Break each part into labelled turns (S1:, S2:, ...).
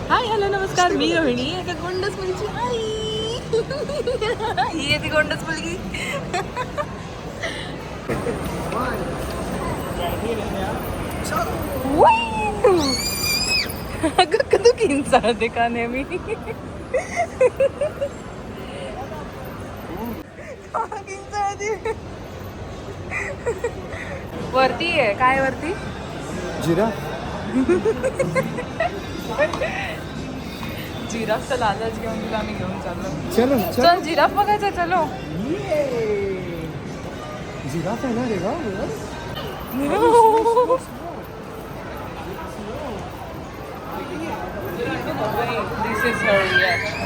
S1: Hi hello नमस्कार, मी रोहिणी, एका गोंडस मुलीची आई. ही आहे ती गोंडस मुलगी. अगं तू किंचाळते का नेहमी? वरती आहे काय वरती?
S2: जिराफ.
S1: जिराफचा लालच घेऊन तुला आम्ही घेऊन चाललो.
S2: चलो
S1: चल जिराफ बघायचं, चलो.
S2: जिराफ आहे ना रे वा.
S1: This is her reaction.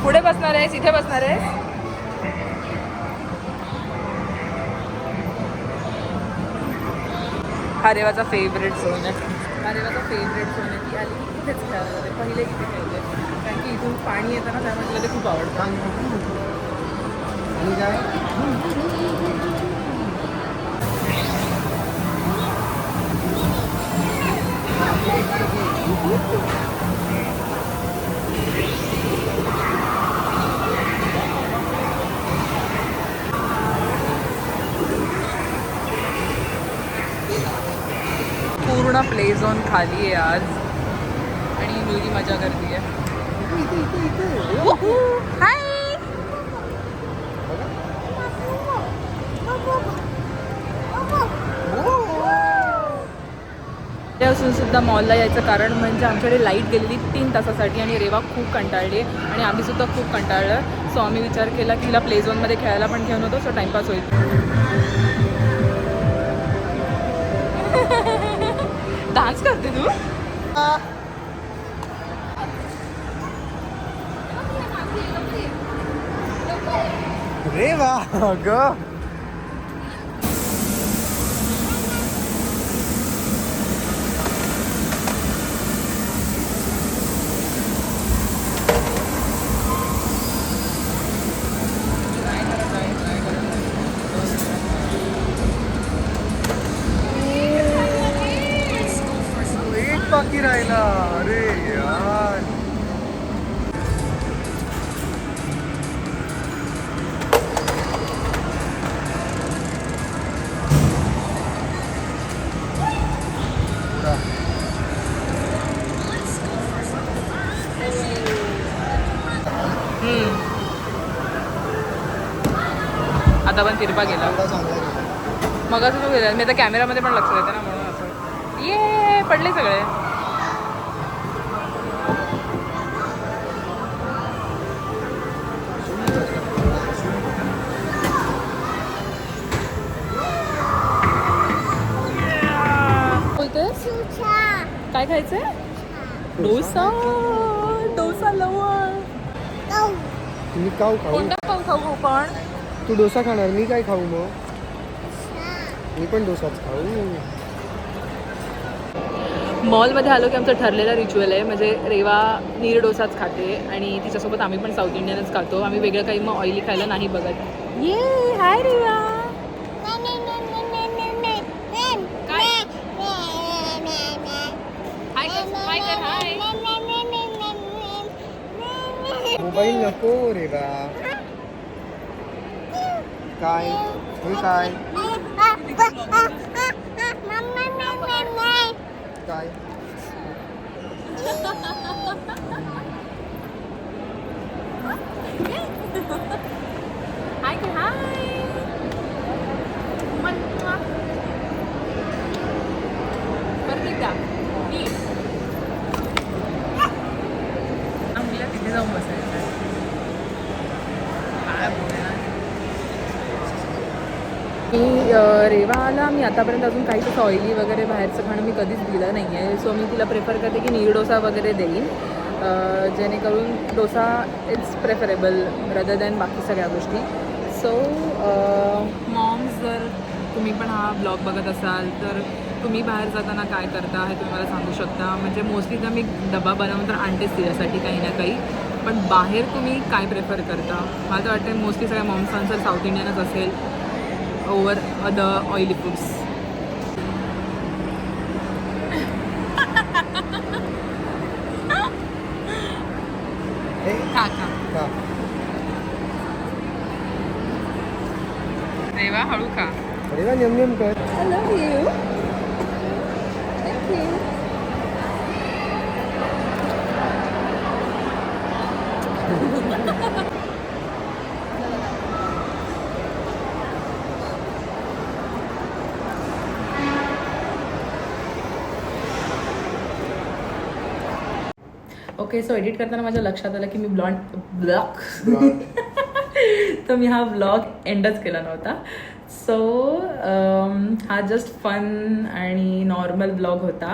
S1: पुढे बसणार आहेस, इथे बसणार आहेस? हा रेवाचा फेवरेट झोन आहे. हा रेवाचा फेवरेट झोन आहे. ती आली की इथेच खेळायला जाते. पहिले इथे खेळते कारण की इथून पाणी येताना त्यामुळे तिला ते खूप आवडतं.
S2: आणि काय
S1: पूर्ण प्ले झोन खाली आहे आज आणि ही मुलगी मजा करते आहे. हाय. असून सुद्धा मॉलला यायचं कारण म्हणजे आमच्याकडे लाईट गेलेली 3 तासासाठी आणि रेवा खूप कंटाळली आणि आम्ही सुद्धा खूप कंटाळलं. सो आम्ही विचार केला की हिला प्ले झोनमध्ये खेळायला पण घेऊन होतो, सो टाइमपास होईल. डान्स करते तू?
S2: रे वा ग. बाकी राहिला. अरे यार
S1: आता पण तिरपा गेला. मग असं तू गेला. मी आता कॅमेरामध्ये पण लक्ष देते ना, म्हणून असं ये पडले सगळे. बोलतेस काय खायचंय? डोसा. डोसा लवण.
S2: मी काऊ खाऊ.
S1: कोणता पाव खाऊ पण?
S2: तू डोसा खाणार, मी काय खाऊ मग? मी पण डोसाच खाऊ.
S1: मॉलमध्ये आलो की आमचं ठरलेला रिच्युअल आहे, म्हणजे रेवा नीर डोसाच खाते आणि तिच्यासोबत आम्ही पण साऊथ इंडियनच खातो. आम्ही वेगळं काही मग ऑइली खायला नाही बघत. ये हाय रेवा.
S2: मोबाईल नको रे बा. काय हे काय काय
S1: हाय की हाय. तिथे जाऊन बसायचं. रेवाला मी आतापर्यंत अजून काहीच असं ऑइली वगैरे बाहेरचं खाणं मी कधीच दिलं नाही आहे. सो मी तिला प्रेफर करते की नीर डोसा वगैरे देईन, जेणेकरून dosa it's preferable rather than बाकी सगळ्या गोष्टी. सो मॉम्स, जर तुम्ही पण हा ब्लॉग बघत असाल तर तुम्ही बाहेर जाताना काय करता हे तुम्ही मला सांगू शकता. म्हणजे मोस्टली तर मी डबा बनवून तर आणतेच तिच्यासाठी काही ना काही, पण बाहेर तुम्ही काय प्रेफर करता? मला तर वाटतं मोस्टली सगळ्या मॉम्सांचं साऊथ इंडियनच असेल. Over other oily foods. खा खा.
S2: का
S1: रेवा हळू खा.
S2: अरे वा नेम नेम कर.
S1: I love you. Thank you. Okay, so edit करताना माझ्या लक्षात आलं की मी तर मी हा ब्लॉग एंडच केला नव्हता. सो हा जस्ट फन आणि नॉर्मल ब्लॉग होता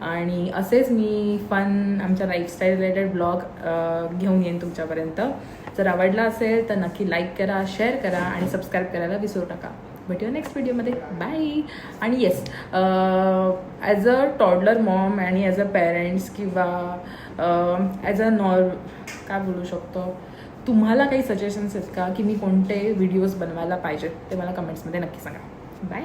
S1: आणि असेच मी फन आमच्या लाईफस्टाईल रिलेटेड ब्लॉग घेऊन येईन तुमच्यापर्यंत. जर आवडला असेल तर नक्की लाईक करा, शेअर करा आणि सबस्क्राईब करायला विसरू नका. भेटूया नेक्स्ट व्हिडिओमध्ये. बाय. आणि yes, as a toddler Maugham आणि ॲज अ पेरेंट्स किंवा ॲज अ काय बोलू शकतो, तुम्हाला काही सजेशन्स आहेत का की मी कोणते व्हिडिओज बनवायला पाहिजेत ते मला कमेंट्समध्ये नक्की सांगा. बाय.